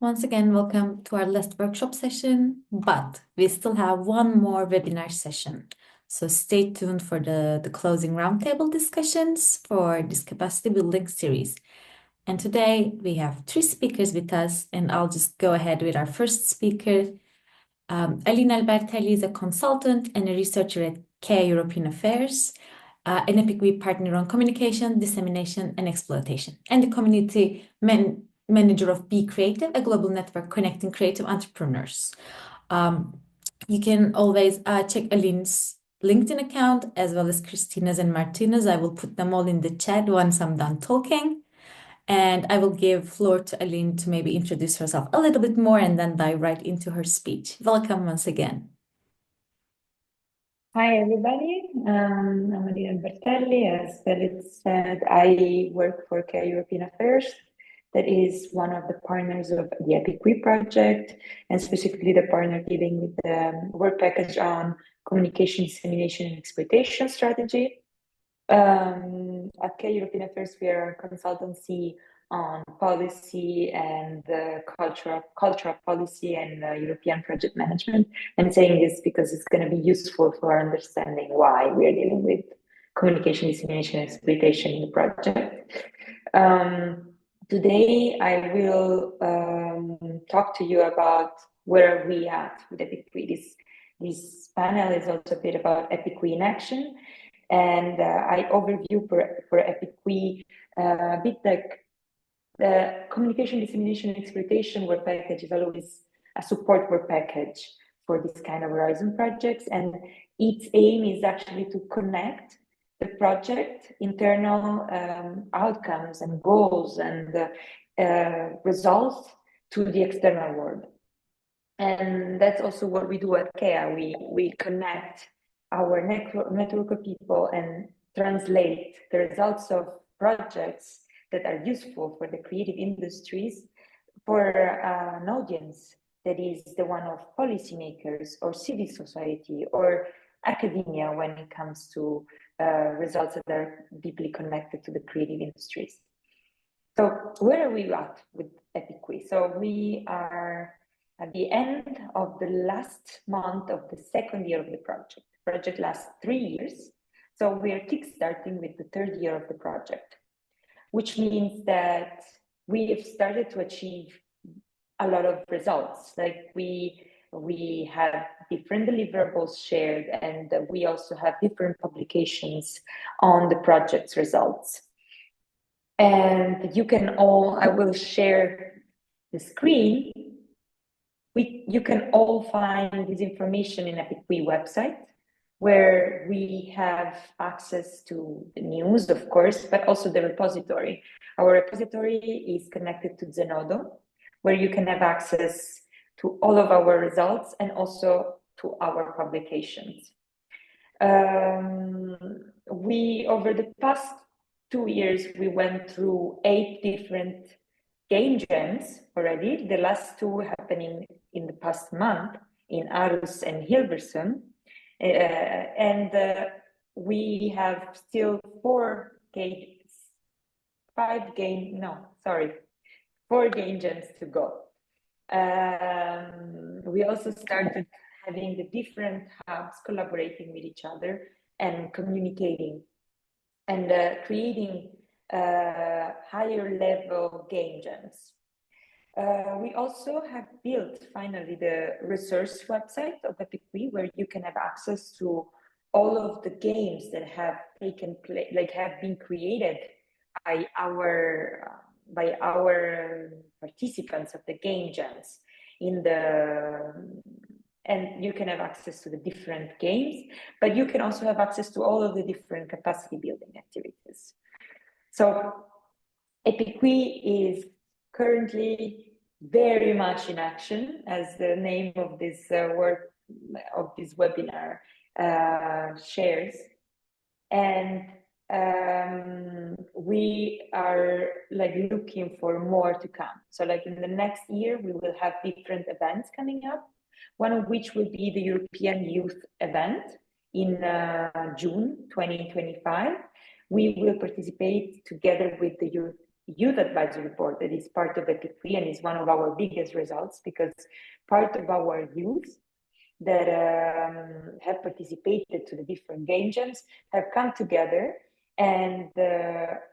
Once again, welcome to our last workshop session, but we still have one more webinar session. So stay tuned for the closing roundtable discussions for this capacity building series. And today we have three speakers with us, and I'll just go ahead with our first speaker. Aline Albertelli is a consultant and a researcher at CAE European Affairs, an EPIC partner on communication, dissemination, and exploitation, and the community manager of b.creative, a global network connecting creative entrepreneurs. You can always check Aline's LinkedIn account as well as Christina's and Martina's. I will put them all in the chat once I'm done talking. And I will give floor to Aline to maybe introduce herself a little bit more and then dive right into her speech. Welcome once again. Hi, everybody. I'm Aline Albertelli. As Felix said, I work for CAE European Affairs. That is one of the partners of the EPIC project, and specifically the partner dealing with the work package on communication, dissemination, and exploitation strategy. At CAE European Affairs, we are a consultancy on policy and cultural policy and European project management. I'm saying this because it's going to be useful for understanding why we are dealing with communication, dissemination, and exploitation in the project. Today, I will talk to you about where we at with EPIC. This panel is also a bit about EPIC in action. And I overview for EPIC a bit like the communication, dissemination, and exploitation work package is always a support work package for this kind of Horizon projects. And its aim is actually to connect the project internal outcomes and goals and results to the external world. And that's also what we do at CAE. We connect our network of people and translate the results of projects that are useful for the creative industries for an audience that is the one of policymakers or civil society or academia when it comes to results that are deeply connected to the creative industries. So where are we at with EPIC? So we are at the end of the last month of the second year of the project. The project lasts 3 years. So we are kickstarting with the third year of the project, which means that we have started to achieve a lot of results. Like we have different deliverables shared, and we also have different publications on the project's results. And you can all, I will share the screen. You can all find this information in EPIC website, where we have access to the news, of course, but also the repository. Our repository is connected to Zenodo, where you can have access to all of our results and also to our publications. Over the past 2 years, we went through 8 different game jams already, the last 2 happening in the past month in Aarhus and Hilversum. We have still 4 game jams to go. We also started having the different hubs collaborating with each other and communicating and creating higher level game jams. We also have built finally the resource website of EPIC, where you can have access to all of the games that have taken place, like have been created by our participants of the game jams and you can have access to the different games, but you can also have access to all of the different capacity building activities. So EPIC is currently very much in action, as the name of this webinar shares, and we are looking for more to come. So in the next year, we will have different events coming up, one of which will be the European Youth Event in June 2025. We will participate together with the youth advisory board that is part of EPIC and is one of our biggest results, because part of our youth that have participated to the different game jams have come together, and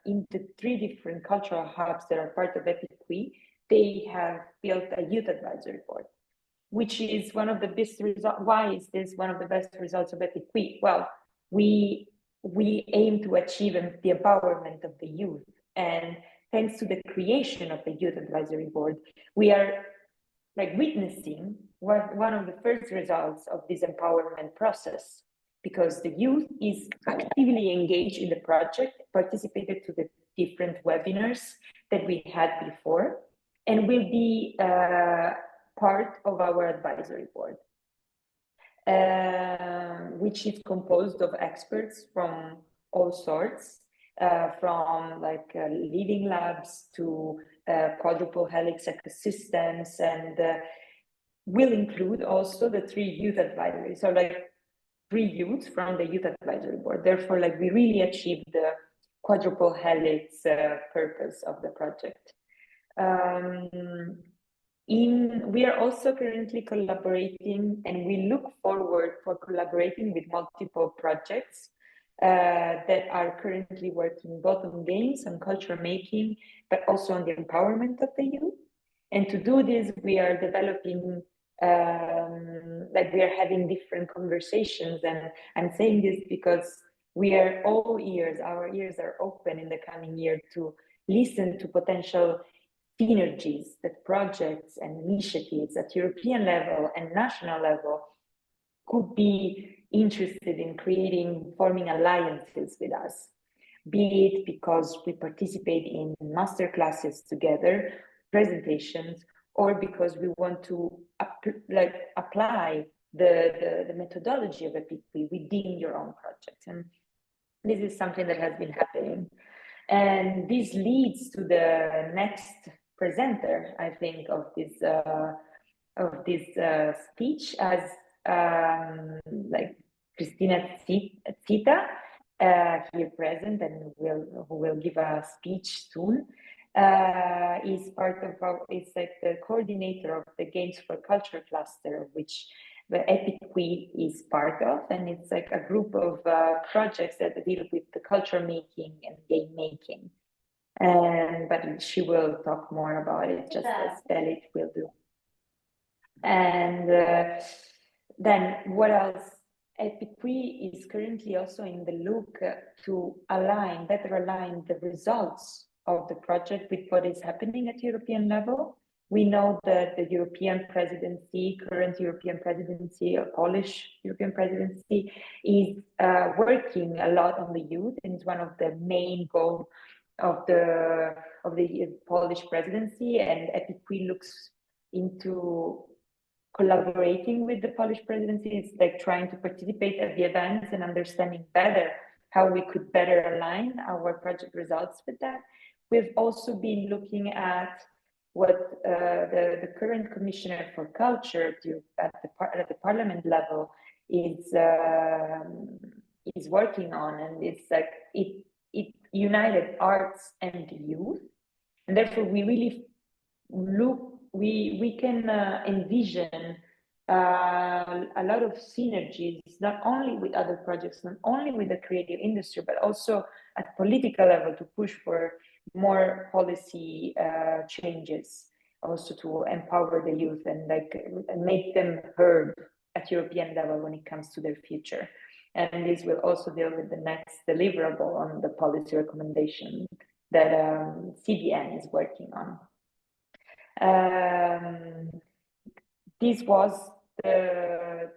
in the 3 different cultural hubs that are part of EPIC, they have built a youth advisory board, which is one of the best results. Why is this one of the best results of EPIC? Well, we aim to achieve the empowerment of the youth, and thanks to the creation of the youth advisory board, we are witnessing one of the first results of this empowerment process, because the youth is actively engaged in the project, participated to the different webinars that we had before, and will be part of our advisory board, which is composed of experts from all sorts, from living labs to quadruple helix ecosystems, and will include also the 3 youth advisories, so 3 youths from the youth advisory board. Therefore, we really achieved the quadruple helix purpose of the project. We are also currently collaborating, and we look forward for collaborating with multiple projects that are currently working both on games, on culture making, but also on the empowerment of the youth. And to do this, we are developing, we are having different conversations. And I'm saying this because we are all ears, our ears are open in the coming year to listen to potential synergies that projects and initiatives at European level and national level could be interested in forming alliances with us, be it because we participate in master classes together, presentations, or because we want to apply the methodology of EPIC within your own project. And this is something that has been happening. And this leads to the next presenter, I think, of this speech, as Cristina Zita, here present, and who will give a speech soon, is part of is the coordinator of the Games for Culture cluster, which the EPIC is part of, and it's a group of projects that deal with the culture making and game making. But she will talk more about it, just as Belit will do. And then what else? EPIC is currently also in the look to better align the results of the project with what is happening at European level. We know that the European presidency, current European presidency, or Polish European presidency, is working a lot on the youth, and it's one of the main goals of the Polish presidency. And EPIC looks into collaborating with the Polish presidency. It's trying to participate at the events and understanding better how we could better align our project results with that. We've also been looking at what the current Commissioner for Culture at the Parliament level is working on, and it's it united arts and youth, and therefore we really we can envision a lot of synergies, not only with other projects, not only with the creative industry, but also at political level, to push for more policy changes, also to empower the youth and make them heard at European level when it comes to their future. And this will also deal with the next deliverable on the policy recommendation that CBN is working on. This was the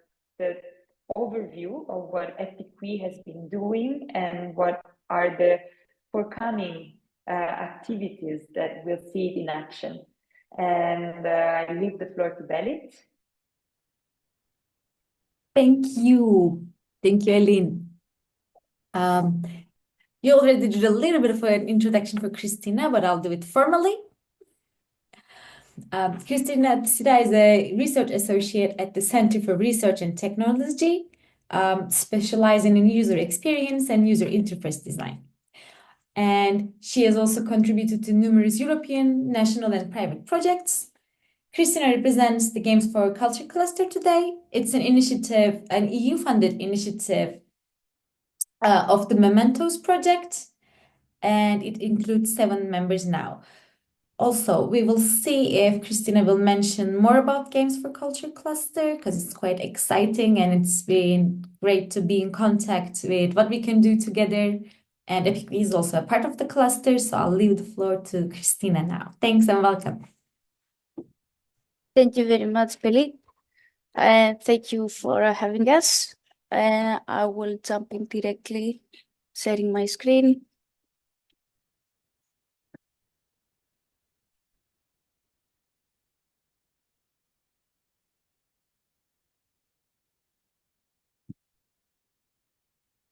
overview of what EPIC has been doing and what are the forthcoming activities that we'll see it in action. And I leave the floor to Belit. Thank you. Thank you, Aline. You already did a little bit of an introduction for Cristina, but I'll do it formally. Cristina Zita is a research associate at the Center for Research and Technology, specializing in user experience and user interface design. and she has also contributed to numerous European, national, and private projects. Christina represents the Games for Culture cluster today. It's an initiative, an EU-funded initiative of the Mementos project, and it includes 7 members now. Also, we will see if Christina will mention more about Games for Culture cluster, because it's quite exciting and it's been great to be in contact with what we can do together. And Epic is also a part of the cluster, so I'll leave the floor to Christina now. Thanks and welcome. Thank you very much, Peli. Thank you for having us. I will jump in directly, sharing my screen.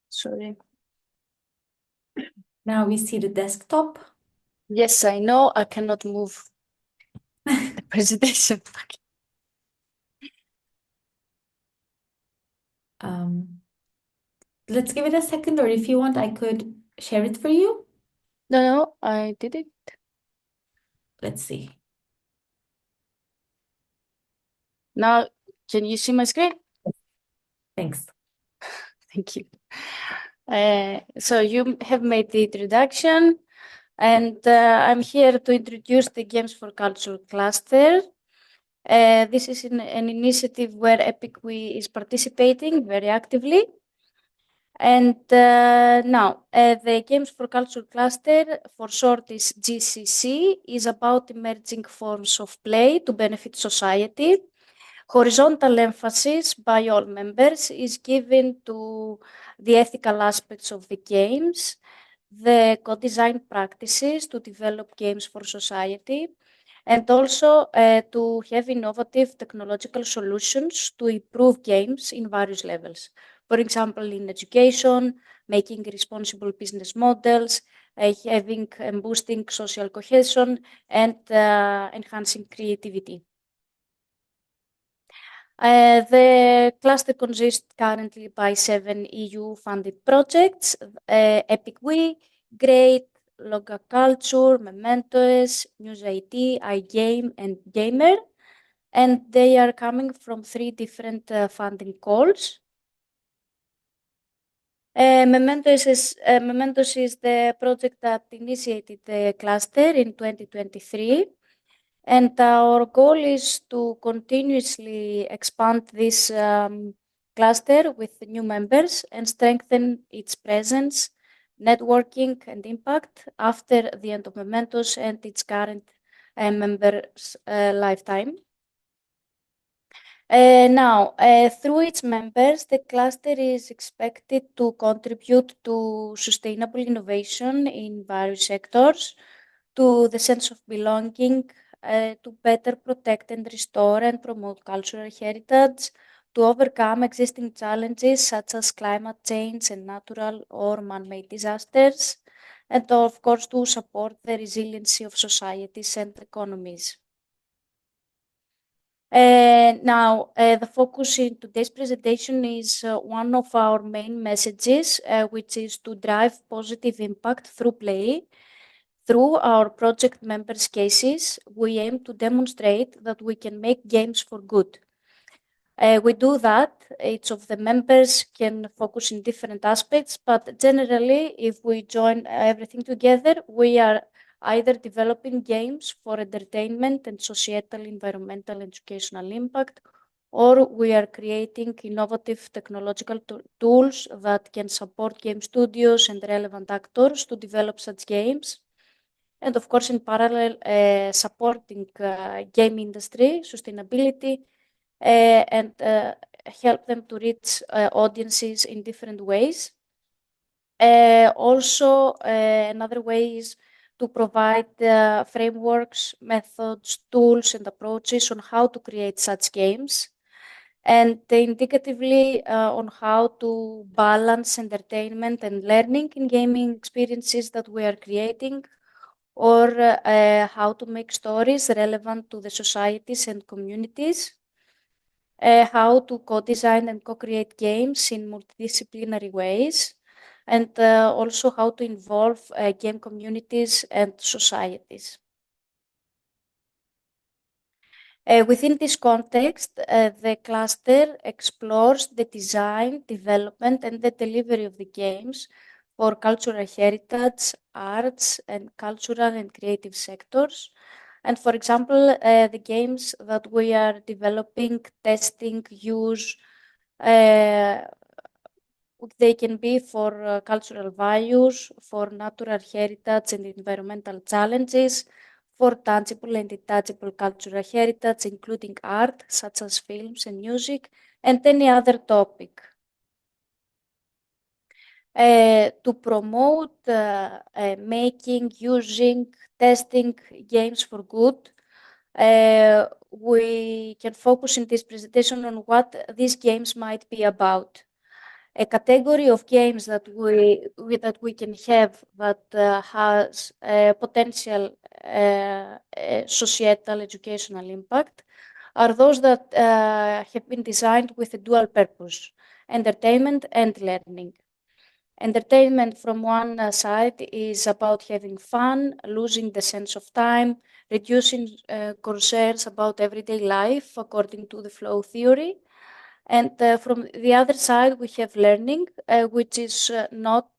Sorry. Now we see the desktop. Yes, I know I cannot move the presentation. Let's give it a second, or if you want, I could share it for you. No, I did it. Let's see. Now, can you see my screen? Thanks. Thank you. So you have made the introduction, and I'm here to introduce the Games for Culture cluster. This is an initiative where EPICWE is participating very actively. And now, the Games for Culture cluster, for short is GCC, is about emerging forms of play to benefit society. Horizontal emphasis by all members is given to the ethical aspects of the games, the co-design practices to develop games for society, and also to have innovative technological solutions to improve games in various levels. For example, in education, making responsible business models, having and boosting social cohesion, and enhancing creativity. The cluster consists currently by 7 EU-funded projects, EPICWE, GREAT, Loga Culture, Mementos, News IT, iGame, and Gamer, and they are coming from 3 different funding calls. Mementos is the project that initiated the cluster in 2023. And our goal is to continuously expand this cluster with new members and strengthen its presence, networking, and impact after the end of Mementos and its current members' lifetime. Now, through its members, the cluster is expected to contribute to sustainable innovation in various sectors, to the sense of belonging, to better protect and restore and promote cultural heritage, to overcome existing challenges such as climate change and natural or man-made disasters, and of course to support the resiliency of societies and economies. Now, the focus in today's presentation is one of our main messages, which is to drive positive impact through play. Through our project members' cases, we aim to demonstrate that we can make games for good. We do that. Each of the members can focus in different aspects, but generally, if we join everything together, we are either developing games for entertainment and societal, environmental, educational impact, or we are creating innovative technological tools that can support game studios and relevant actors to develop such games. And of course, in parallel, supporting game industry, sustainability, and help them to reach audiences in different ways. Also, another way is to provide frameworks, methods, tools, and approaches on how to create such games, and indicatively on how to balance entertainment and learning in gaming experiences that we are creating, or how to make stories relevant to the societies and communities, how to co-design and co-create games in multidisciplinary ways, and also how to involve game communities and societies. Within this context, the cluster explores the design, development, and the delivery of the games for cultural heritage, arts, and cultural and creative sectors. And for example, the games that we are developing, testing, use, they can be for cultural values, for natural heritage and environmental challenges, for tangible and intangible cultural heritage, including art, such as films and music, and any other topic. To promote making, using, testing games for good, we can focus in this presentation on what these games might be about. A category of games that we can have that has potential societal educational impact are those that have been designed with a dual purpose, entertainment and learning. Entertainment from one side is about having fun, losing the sense of time, reducing concerns about everyday life according to the flow theory. And from the other side, we have learning, which is not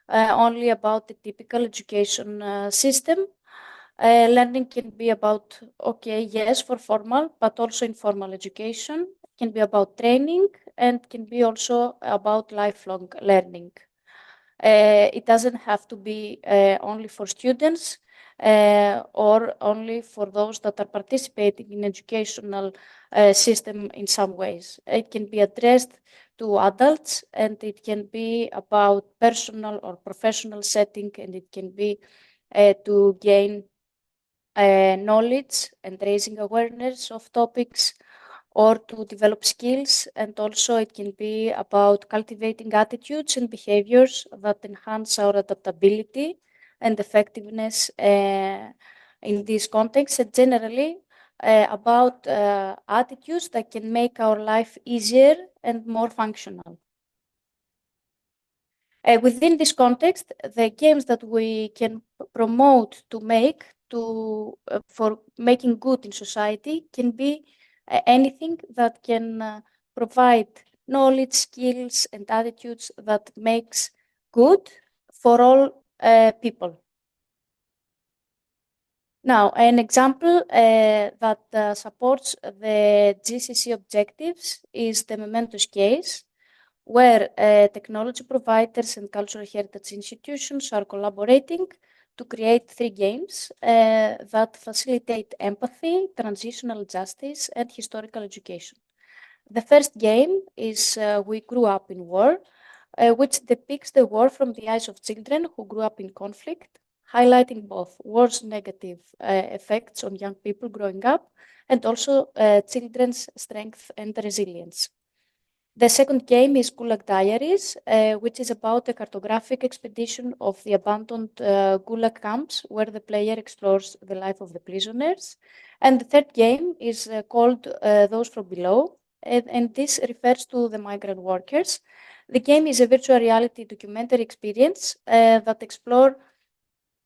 only about the typical education system. Learning can be about, okay, yes, for formal, but also informal education. It can be about training and can be also about lifelong learning. It doesn't have to be only for students or only for those that are participating in educational system in some ways. It can be addressed to adults, and it can be about personal or professional setting, and it can be to gain knowledge and raising awareness of topics, or to develop skills, and also it can be about cultivating attitudes and behaviors that enhance our adaptability and effectiveness in this context, and generally about attitudes that can make our life easier and more functional. Within this context, the games that we can promote to make for making good in society can be anything that can provide knowledge, skills, and attitudes that makes good for all people. Now, an example that supports the GCC objectives is the Mementos case, where technology providers and cultural heritage institutions are collaborating to create 3 games that facilitate empathy, transitional justice, and historical education. The first game is We Grew Up in War, which depicts the war from the eyes of children who grew up in conflict, highlighting both war's negative effects on young people growing up and also children's strength and resilience. The second game is Gulag Diaries, which is about a cartographic expedition of the abandoned Gulag camps, where the player explores the life of the prisoners. And the third game is called Those From Below, and this refers to the migrant workers. The game is a virtual reality documentary experience that explores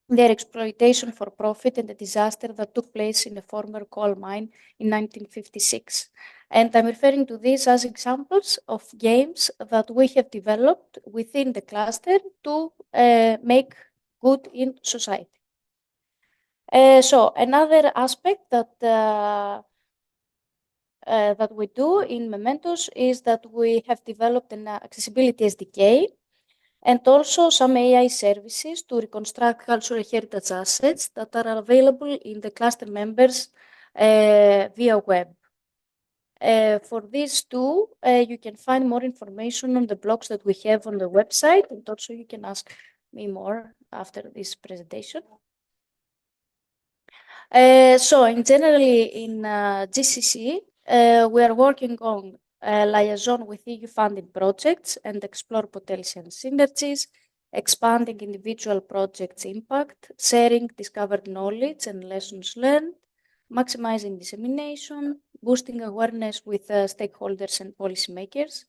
their exploitation for profit and the disaster that took place in a former coal mine in 1956. And I'm referring to these as examples of games that we have developed within the cluster to make good in society. So another aspect that we do in Mementos is that we have developed an accessibility SDK and also some AI services to reconstruct cultural heritage assets that are available in the cluster members via web. For these two, you can find more information on the blogs that we have on the website, and also you can ask me more after this presentation. So in generally in GCC, we are working on liaison with EU funded projects and explore potential synergies, expanding individual projects' impact, sharing discovered knowledge and lessons learned, maximizing dissemination, boosting awareness with stakeholders and policymakers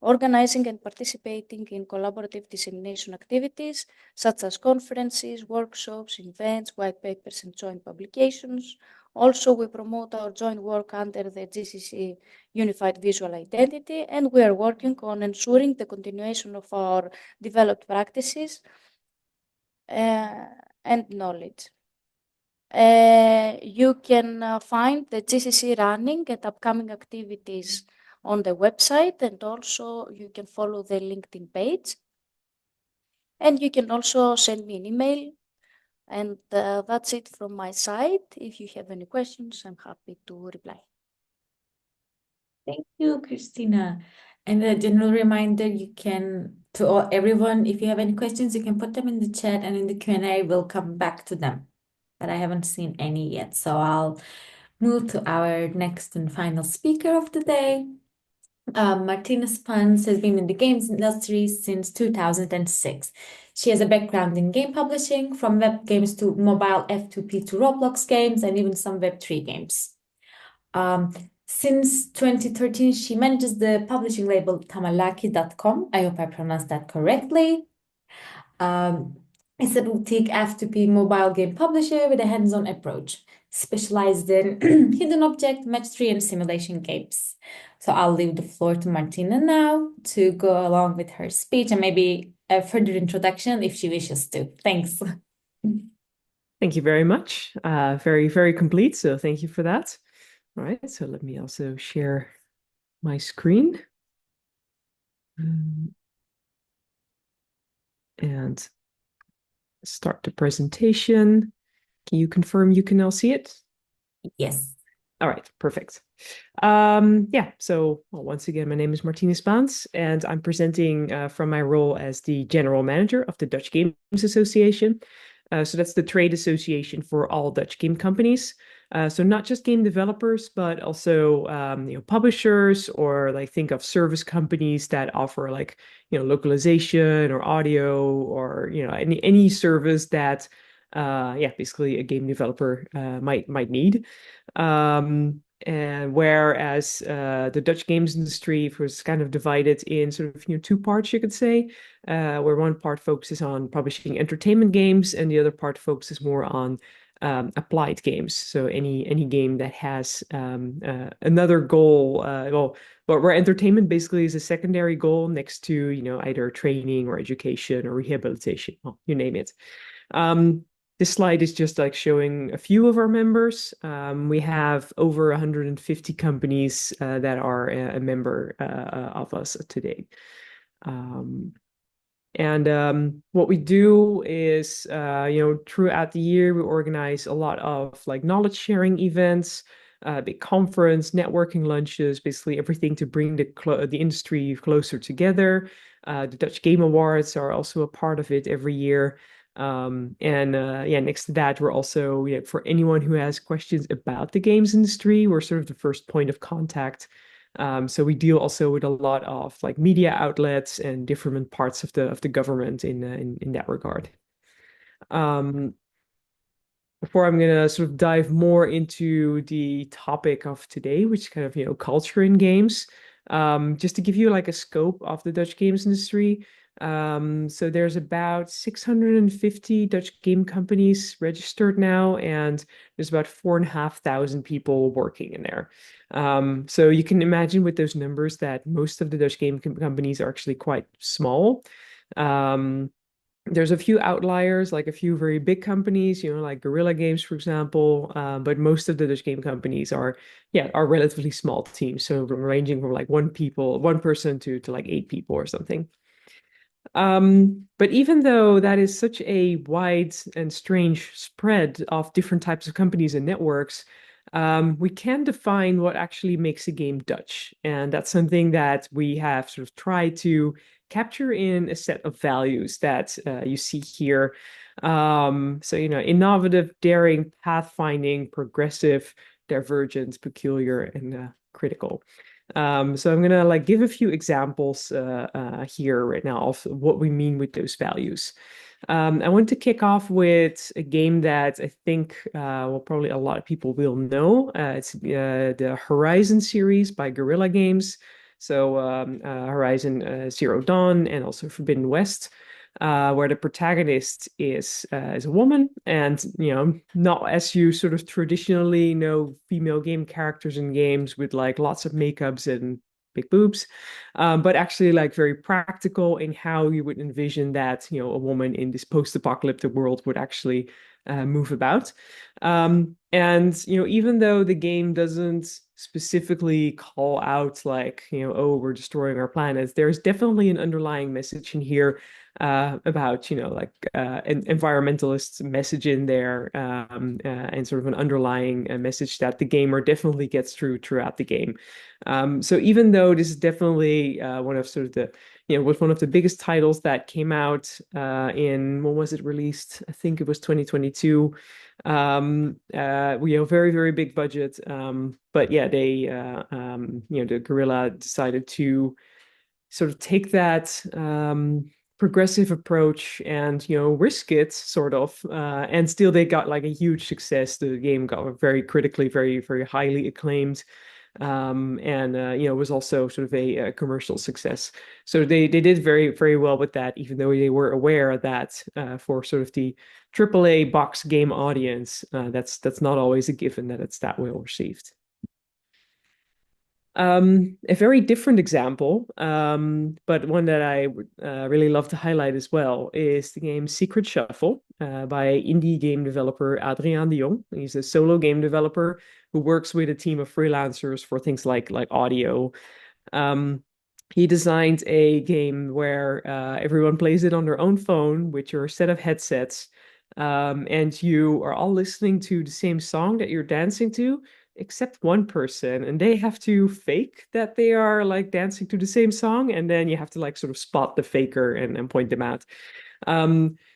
organizing and participating in collaborative dissemination activities such as conferences, workshops, events, white papers, and joint publications. Also, we promote our joint work under the GCC Unified Visual Identity, and we are working on ensuring the continuation of our developed practices and knowledge. You can find the GCC running and upcoming activities on the website, and also you can follow the LinkedIn page. And you can also send me an email. And that's it from my side. If you have any questions, I'm happy to reply. Thank you, Christina. And a general reminder, you can, to everyone, if you have any questions, you can put them in the chat, and in the Q&A, we'll come back to them. But I haven't seen any yet, so I'll move to our next and final speaker of the day. Martina Spans has been in the games industry since 2006. She has a background in game publishing, from web games to mobile F2P to Roblox games, and even some Web3 games. Since 2013, she manages the publishing label tamalaki.com. I hope I pronounced that correctly. It's a boutique F2P mobile game publisher with a hands-on approach, specialized in hidden object, match-3, and simulation games. So I'll leave the floor to Martina now to go along with her speech and maybe a further introduction if she wishes to. Thanks. Thank you very much. Very, very complete. So thank you for that. All right. So let me also share my screen. And start the presentation. Can you confirm you can now see it? Yes. All right, perfect. So once again, my name is Martina Spaans, and I'm presenting from my role as the General Manager of the Dutch Games Association. So that's the trade association for all Dutch game companies. So not just game developers, but also publishers, or like think of service companies that offer like localization or audio, or any service that basically a game developer might need. And whereas the Dutch games industry was kind of divided in sort of two parts, you could say, where one part focuses on publishing entertainment games, and the other part focuses more on applied games. So any game that has another goal, where entertainment basically is a secondary goal next to either training or education or rehabilitation, well, you name it. This slide is just like showing a few of our members. We have over 150 companies that are a member of us today. What we do is, throughout the year, we organize a lot of like knowledge sharing events, big conference, networking lunches, basically everything to bring the industry closer together. The Dutch Game Awards are also a part of it every year. Next to that, we're also, for anyone who has questions about the games industry, we're sort of the first point of contact. So we deal also with a lot of like media outlets and different parts of the government in that regard. Before I'm gonna sort of dive more into the topic of today, which is kind of culture in games, just to give you like a scope of the Dutch games industry. So there's about 650 Dutch game companies registered now, and there's about 4,500 people working in there. So you can imagine with those numbers that most of the Dutch game companies are actually quite small. There's a few outliers, like a few very big companies, like Guerrilla Games, for example. But most of the Dutch game companies are relatively small teams, so ranging from like one person to like 8 people or something. But even though that is such a wide and strange spread of different types of companies and networks, we can define what actually makes a game Dutch. And that's something that we have sort of tried to capture in a set of values that you see here. So, innovative, daring, pathfinding, progressive, divergent, peculiar, and critical. So I'm gonna like give a few examples here right now of what we mean with those values. I want to kick off with a game that I think probably a lot of people will know. It's the Horizon series by Guerrilla Games. So Horizon Zero Dawn and also Forbidden West, where the protagonist is a woman, and not as you sort of traditionally know female game characters in games with like lots of makeups and big boobs, but actually like very practical in how you would envision that a woman in this post-apocalyptic world would actually move about. And even though the game doesn't specifically call out like oh, we're destroying our planets, there's definitely an underlying message in here about like an environmentalist message in there, and sort of an underlying message that the gamer definitely gets throughout the game. So even though this is definitely one of sort of the was one of the biggest titles that came out in, when was it released? I think it was 2022. We have very, very big budget. But yeah, they the Guerrilla decided to sort of take that progressive approach and risk it sort of, and still they got like a huge success. The game got very critically very, very highly acclaimed, and was also sort of a commercial success. So they did very, very well with that, even though they were aware that for sort of the AAA box game audience, that's not always a given that it's that well received. A very different example, but one that I would really love to highlight as well, is the game Secret Shuffle by indie game developer Adrien de Jong. He's a solo game developer who works with a team of freelancers for things like audio. He designed a game where everyone plays it on their own phone with your set of headsets, and you are all listening to the same song that you're dancing to, except one person, and they have to fake that they are like dancing to the same song, and then you have to like sort of spot the faker and point them out.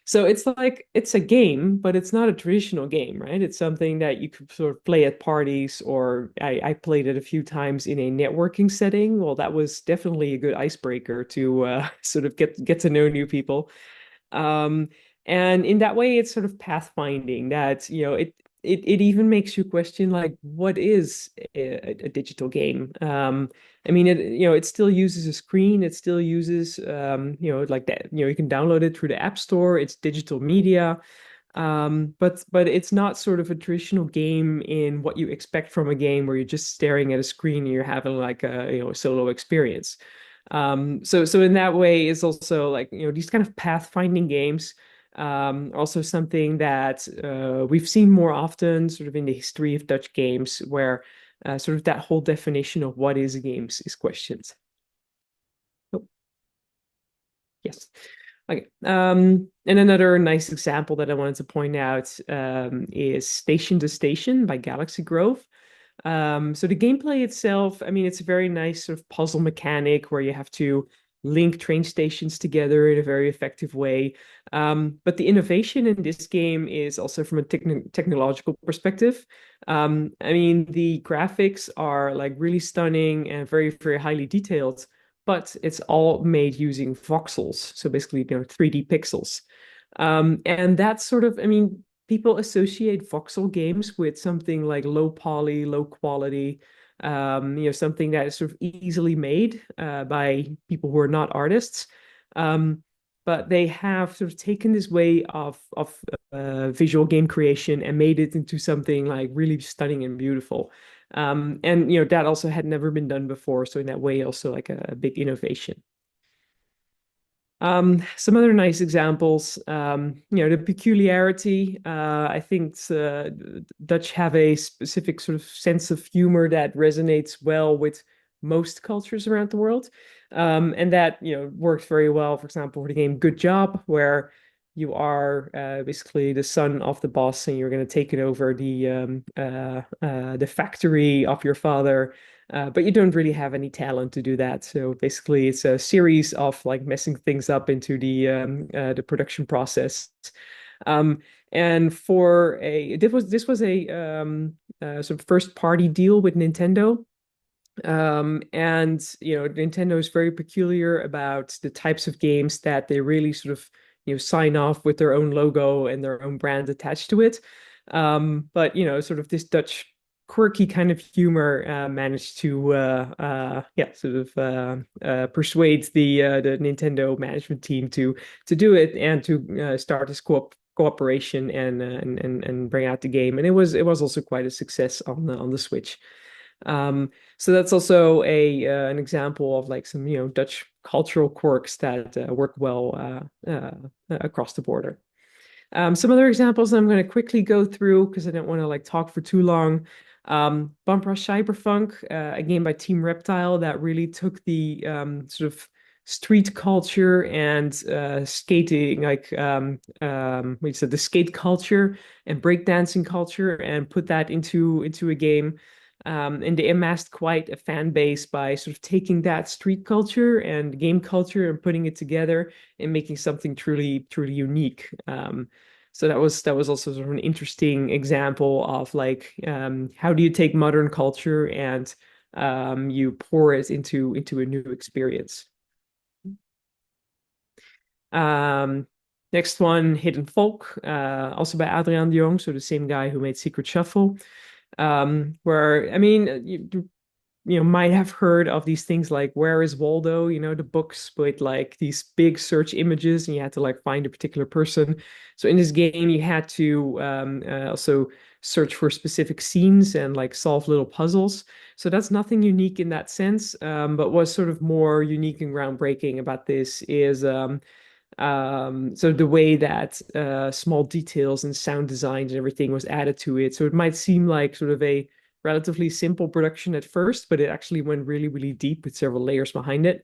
So it's like it's a game, but it's not a traditional game, right? It's something that you could sort of play at parties, or I played it a few times in a networking setting. Well, that was definitely a good icebreaker to sort of get to know new people. And in that way, it's sort of pathfinding that, it even makes you question like, what is a digital game? I mean, it still uses a screen. It still uses, like that, you can download it through the App Store. It's digital media. But it's not sort of a traditional game in what you expect from a game where you're just staring at a screen and you're having like a solo experience. So in that way, it's also like, these kind of pathfinding games, also something that we've seen more often sort of in the history of Dutch games, where sort of that whole definition of what is a game is questioned. Oh, yes. Okay. And another nice example that I wanted to point out is Station to Station by Galaxy Grove. So the gameplay itself, I mean, it's a very nice sort of puzzle mechanic where you have to link train stations together in a very effective way. But the innovation in this game is also from a technological perspective. I mean, the graphics are like really stunning and very, very highly detailed, but it's all made using voxels. So basically, 3D pixels. And that's sort of, I mean, people associate voxel games with something like low poly, low quality, something that is sort of easily made by people who are not artists. But they have sort of taken this way of visual game creation and made it into something like really stunning and beautiful. And that also had never been done before. So in that way, also like a big innovation. Some other nice examples, the peculiarity. I think Dutch have a specific sort of sense of humor that resonates well with most cultures around the world. And that, works very well, for example, for the game Good Job, where you are basically the son of the boss and you're going to take it over the factory of your father. But you don't really have any talent to do that. So basically, it's a series of like messing things up into the production process. And this was a sort of first party deal with Nintendo. And Nintendo is very peculiar about the types of games that they really sort of sign off with their own logo and their own brand attached to it. But sort of this Dutch quirky kind of humor managed to persuade the Nintendo management team to do it and to start this cooperation and bring out the game. And it was also quite a success on the Switch. So that's also an example of like some Dutch cultural quirks that work well across the border. Some other examples I'm going to quickly go through because I don't want to like talk for too long. Bumpra Cyberpunk, a game by Team Reptile that really took the sort of street culture and skating, like we said, the skate culture and breakdancing culture, and put that into a game. And they amassed quite a fan base by sort of taking that street culture and game culture and putting it together and making something truly unique. So that was also sort of an interesting example of like how do you take modern culture and you pour it into a new experience. Next one, Hidden Folk, also by Adriaan de Jong, so the same guy who made Secret Shuffle. Where I mean, you might have heard of these things like Where is Waldo, the books with like these big search images and you had to like find a particular person. So in this game, you had to also search for specific scenes and like solve little puzzles. So that's nothing unique in that sense. But what's sort of more unique and groundbreaking about this is so the way that small details and sound designs and everything was added to it. So it might seem like sort of a relatively simple production at first, but it actually went really deep with several layers behind it.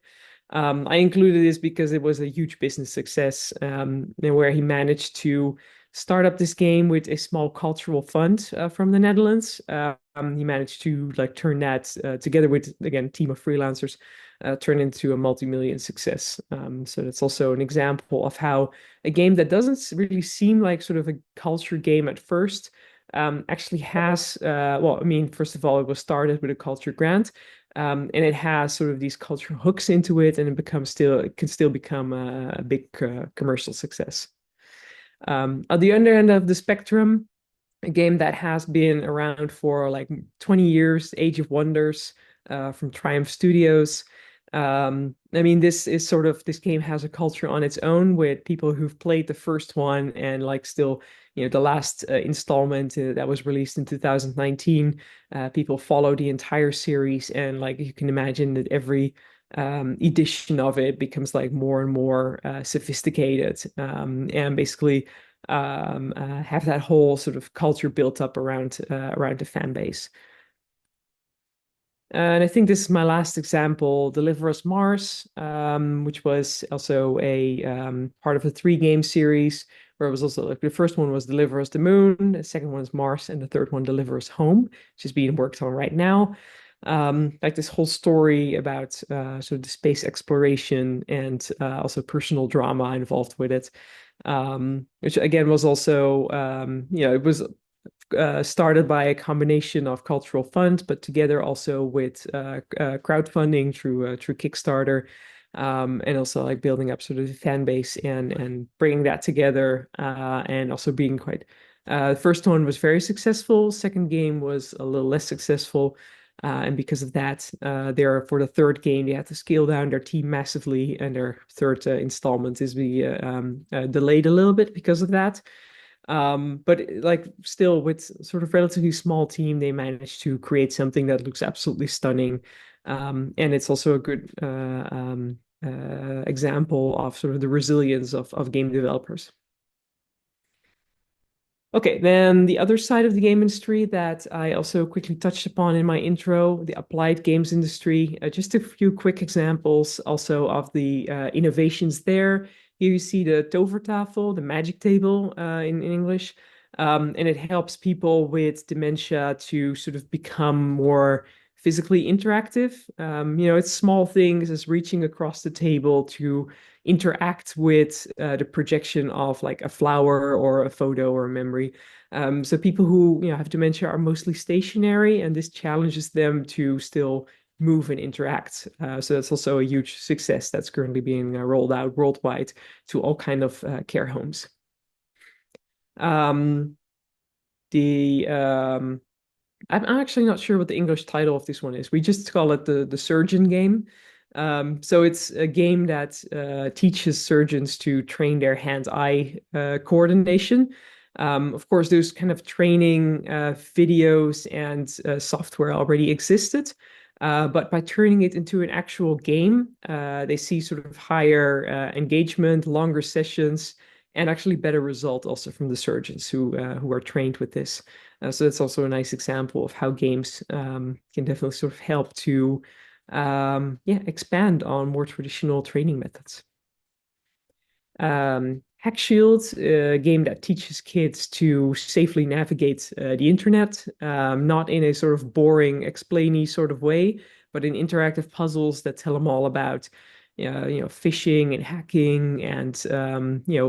I included this because it was a huge business success, and where he managed to start up this game with a small cultural fund from the Netherlands. He managed to like turn that together with, again, a team of freelancers, turn into a multi-million success. So that's also an example of how a game that doesn't really seem like sort of a culture game at first actually has, well, I mean, first of all, it was started with a culture grant, and it has sort of these cultural hooks into it, and it can still become a big commercial success. At the other end of the spectrum, a game that has been around for like 20 years, Age of Wonders, from Triumph Studios. I mean, this game has a culture on its own with people who've played the first one and like still, the last installment that was released in 2019. People follow the entire series, and like you can imagine that every edition of it becomes like more and more sophisticated, and basically have that whole sort of culture built up around the fan base. And I think this is my last example, Deliver Us Mars, which was also a part of a 3-game series, where it was also like the first one was Deliver Us the Moon, the second one is Mars, and the third one, Deliver Us Home, which is being worked on right now. Like this whole story about sort of the space exploration and also personal drama involved with it, which again was also, it was started by a combination of cultural funds, but together also with crowdfunding through Kickstarter, and also like building up sort of the fan base and bringing that together, and also being quite. The first one was very successful. Second game was a little less successful. And because of that, for the third game, they had to scale down their team massively, and their third installment is delayed a little bit because of that. But like still with sort of relatively small team, they managed to create something that looks absolutely stunning. And it's also a good example of sort of the resilience of game developers. Okay, then the other side of the game industry that I also quickly touched upon in my intro, the applied games industry. Just a few quick examples also of the innovations there. Here you see the Tovertafel, the magic table in English, and it helps people with dementia to sort of become more physically interactive. It's small things as reaching across the table to interact with the projection of like a flower or a photo or a memory. So people who have dementia are mostly stationary, and this challenges them to still move and interact. So that's also a huge success that's currently being rolled out worldwide to all kind of care homes. The I'm actually not sure what the English title of this one is. We just call it the surgeon game. So it's a game that teaches surgeons to train their hand-eye coordination. Of course, those kind of training videos and software already existed, but by turning it into an actual game, they see sort of higher engagement, longer sessions, and actually better result also from the surgeons who are trained with this. So that's also a nice example of how games can definitely sort of help to expand on more traditional training methods. Hack Shield, a game that teaches kids to safely navigate the internet, not in a sort of boring, explainy sort of way, but in interactive puzzles that tell them all about phishing and hacking and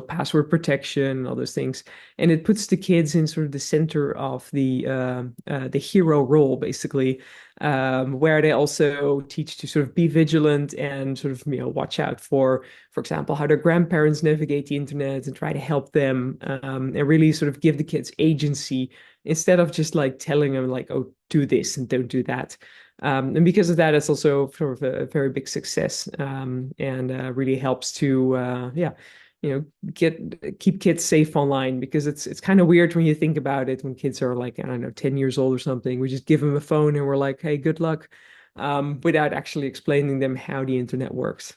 password protection and all those things. And it puts the kids in sort of the center of the hero role, basically, where they also teach to sort of be vigilant and sort of watch out for example, how their grandparents navigate the internet and try to help them, and really sort of give the kids agency instead of just like telling them like, oh, do this and don't do that. And because of that, it's also sort of a very big success, and really helps to keep kids safe online, because it's kind of weird when you think about it, when kids are like, I don't know, 10 years old or something. We just give them a phone and we're like, hey, good luck, without actually explaining them how the internet works.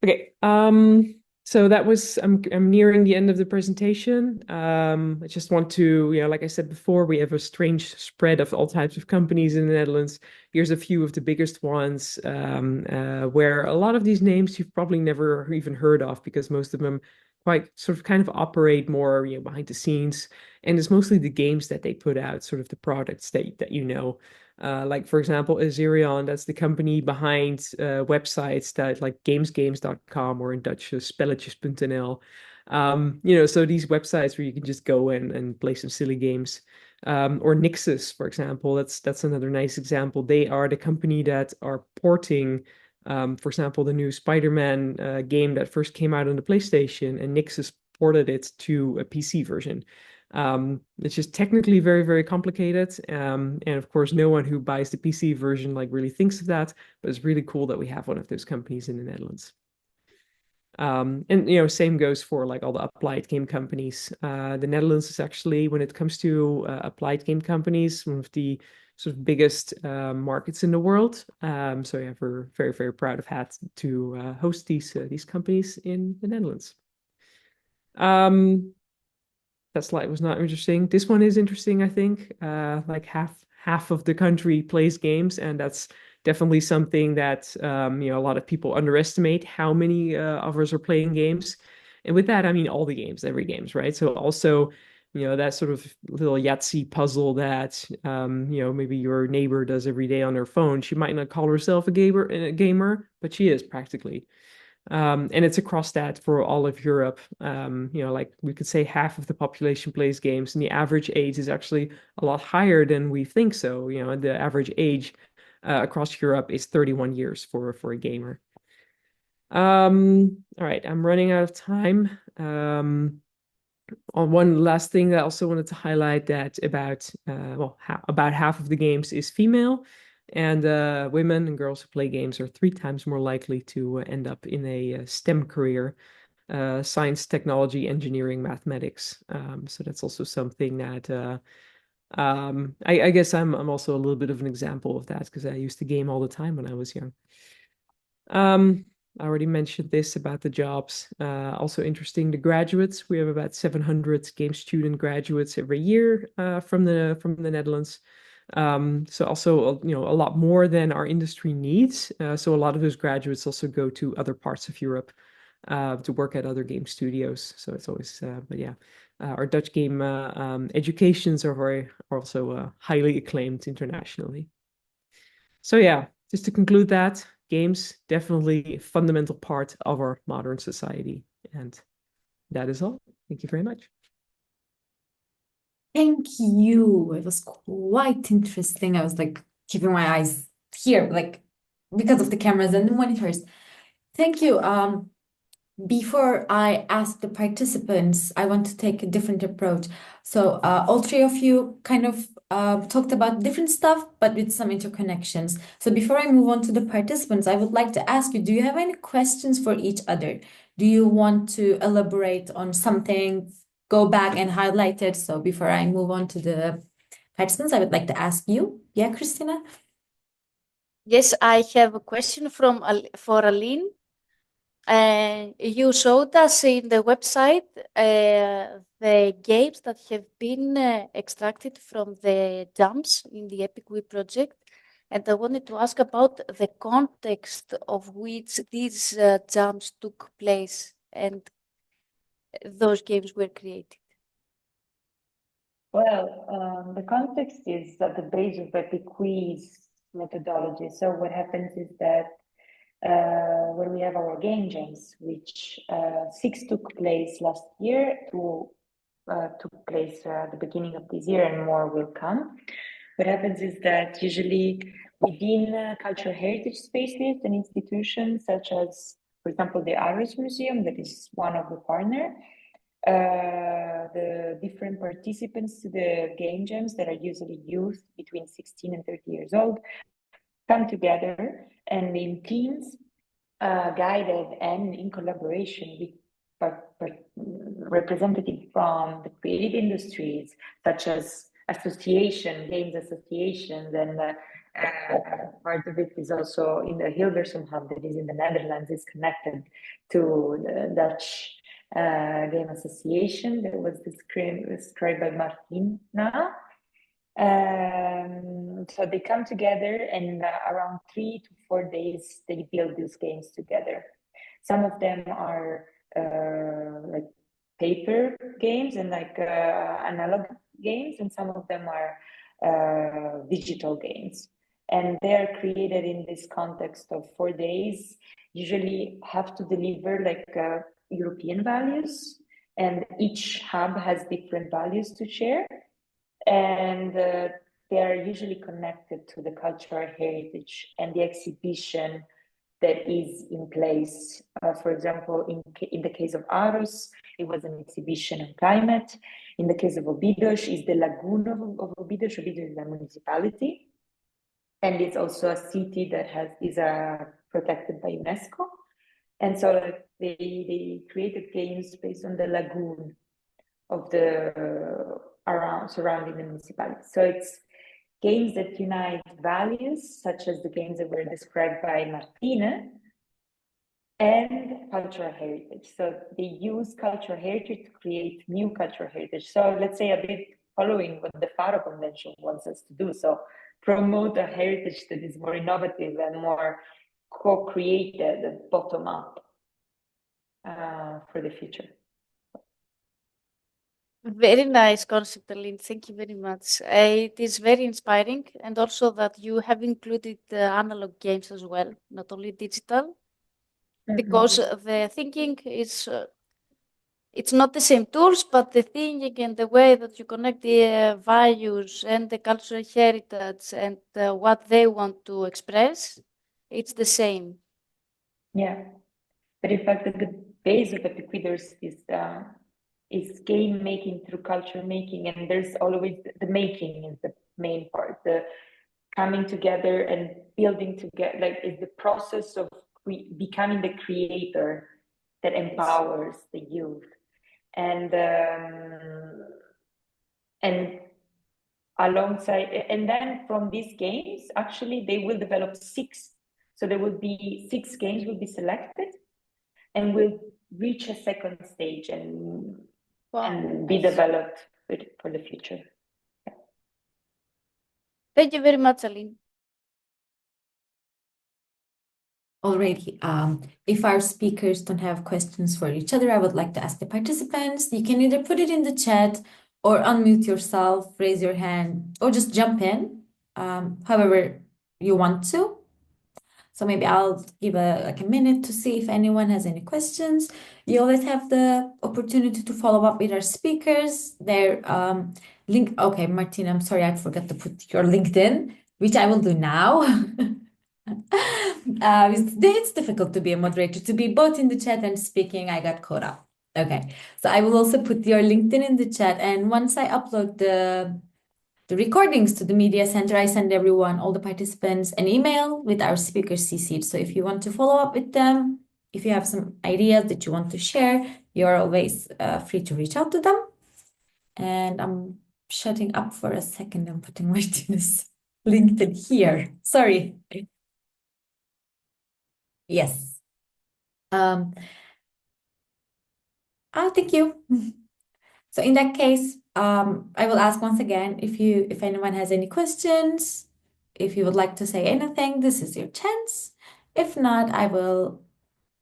Okay, so that was, I'm nearing the end of the presentation. I just want to, like I said before, we have a strange spread of all types of companies in the Netherlands. Here's a few of the biggest ones, where a lot of these names you've probably never even heard of, because most of them quite sort of kind of operate more, behind the scenes. And it's mostly the games that they put out, sort of the products that you know. Like, for example, Azerion, that's the company behind websites that like gamesgames.com, or in Dutch, spelletjes.nl. So these websites where you can just go in and play some silly games. Or Nixus, for example, that's another nice example. They are the company that are porting, for example, the new Spider-Man game that first came out on the PlayStation, and Nixus ported it to a PC version. It's just technically very, very complicated. And of course, no one who buys the PC version like really thinks of that, but it's really cool that we have one of those companies in the Netherlands. And same goes for like all the applied game companies. The Netherlands is actually, when it comes to applied game companies, one of the sort of biggest markets in the world. So yeah, we're very, very proud of had to host these companies in the Netherlands. That slide was not interesting. This one is interesting, I think. Like half of the country plays games, and that's definitely something that a lot of people underestimate, how many of us are playing games. And with that, I mean all the games, every games, right? So also, that sort of little Yahtzee puzzle that maybe your neighbor does every day on her phone. She might not call herself a gamer, but she is practically. And it's across that for all of Europe. Like we could say half of the population plays games, and the average age is actually a lot higher than we think so. The average age across Europe is 31 years for a gamer. All right, I'm running out of time. On one last thing, I also wanted to highlight that about half of the games is female. And women and girls who play games are 3 times more likely to end up in a STEM career, science, technology, engineering, mathematics. So that's also something that I guess I'm also a little bit of an example of that, because I used to game all the time when I was young. I already mentioned this about the jobs. Also interesting, the graduates. We have about 700 game student graduates every year from the Netherlands. So also, a lot more than our industry needs. So a lot of those graduates also go to other parts of Europe to work at other game studios. So it's always, but yeah, our Dutch game educations are also highly acclaimed internationally. So yeah, just to conclude that, games definitely a fundamental part of our modern society. And that is all. Thank you very much. Thank you. It was quite interesting. I was like keeping my eyes here, like because of the cameras and the monitors. Thank you. before I ask the participants, I want to take a different approach. So all three of you kind of talked about different stuff, but with some interconnections. So before I move on to the participants, I would like to ask you, do you have any questions for each other? Do you want to elaborate on something, go back and highlight it? So before I move on to the participants, I would like to ask you. Yeah, Christina? Yes, I have a question for Aline. You showed us in the website the games that have been extracted from the jumps in the EPIC project. And I wanted to ask about the context of which these jumps took place and those games were created. Well, the context is at the base of EPIC methodology. So what happens is that when we have our game jams, which 6 took place last year, 2 took place at the beginning of this year, and more will come. What happens is that usually within cultural heritage spaces and institutions, such as, for example, the Aros Museum, that is one of the partner, the different participants to the game jams that are usually youth between 16 and 30 years old come together and in teams, guided and in collaboration with representatives from the creative industries, such as games associations, and part of it is also in the Hilversum hub that is in the Netherlands, is connected to the Dutch game association that was described by Martin now. So they come together and around 3 to 4 days, they build these games together. Some of them are like paper games and like analog games, and some of them are digital games. And they are created in this context of 4 days, usually have to deliver like European values, and each hub has different values to share. And they are usually connected to the cultural heritage and the exhibition that is in place. For example, in the case of Aros, it was an exhibition on climate. In the case of Óbidos, is the lagoon of Óbidos. Óbidos is a municipality, and it's also a city that is protected by UNESCO. And so they created games based on the lagoon of the surrounding the municipality. So it's games that unite values, such as the games that were described by Martina, and cultural heritage. So they use cultural heritage to create new cultural heritage. So let's say a bit following what the Faro Convention wants us to do. So promote a heritage that is more innovative and more co-created, bottom up for the future. Very nice concept, Aline. Thank you very much. It is very inspiring, and also that you have included analog games as well, not only digital, because the thinking is it's not the same tools, but the thinking and the way that you connect the values and the cultural heritage and what they want to express, it's the same. Yeah, but in fact, the base of the Epiquiders is game making through culture making, and there's always the making is the main part. The coming together and building together, like, is the process of becoming the creator that empowers the youth, and alongside, and then from these games, actually, they will develop 6. So there will be 6 games will be selected, and will reach a second stage and be developed for the future. Yeah. Thank you very much, Aline. Already, if our speakers don't have questions for each other, I would like to ask the participants. You can either put it in the chat or unmute yourself, raise your hand, or just jump in, however you want to. So maybe I'll give a minute to see if anyone has any questions. You always have the opportunity to follow up with our speakers. Their link. Okay, Martina, I'm sorry, I forgot to put your LinkedIn, which I will do now. It's difficult to be a moderator, to be both in the chat and speaking. I got caught up. Okay, so I will also put your LinkedIn in the chat, and once I upload the recordings to the media center, I send everyone, all the participants, an email with our speakers CC'd. So if you want to follow up with them, if you have some ideas that you want to share, you're always free to reach out to them. And I'm shutting up for a second. I'm putting Martinez LinkedIn here. Sorry. Yes. Thank you. So in that case, I will ask once again if anyone has any questions, if you would like to say anything, this is your chance. If not, I will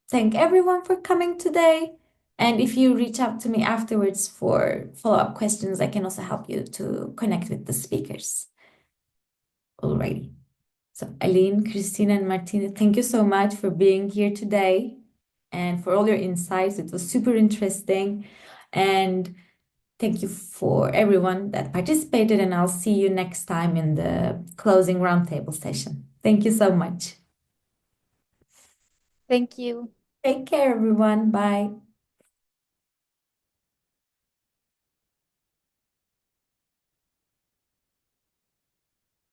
thank everyone for coming today. And if you reach out to me afterwards for follow-up questions, I can also help you to connect with the speakers. Alrighty. So Aline, Christina, and Martina, thank you so much for being here today and for all your insights. It was super interesting. And thank you for everyone that participated, and I'll see you next time in the closing roundtable session. Thank you so much. Thank you. Take care, everyone. Bye.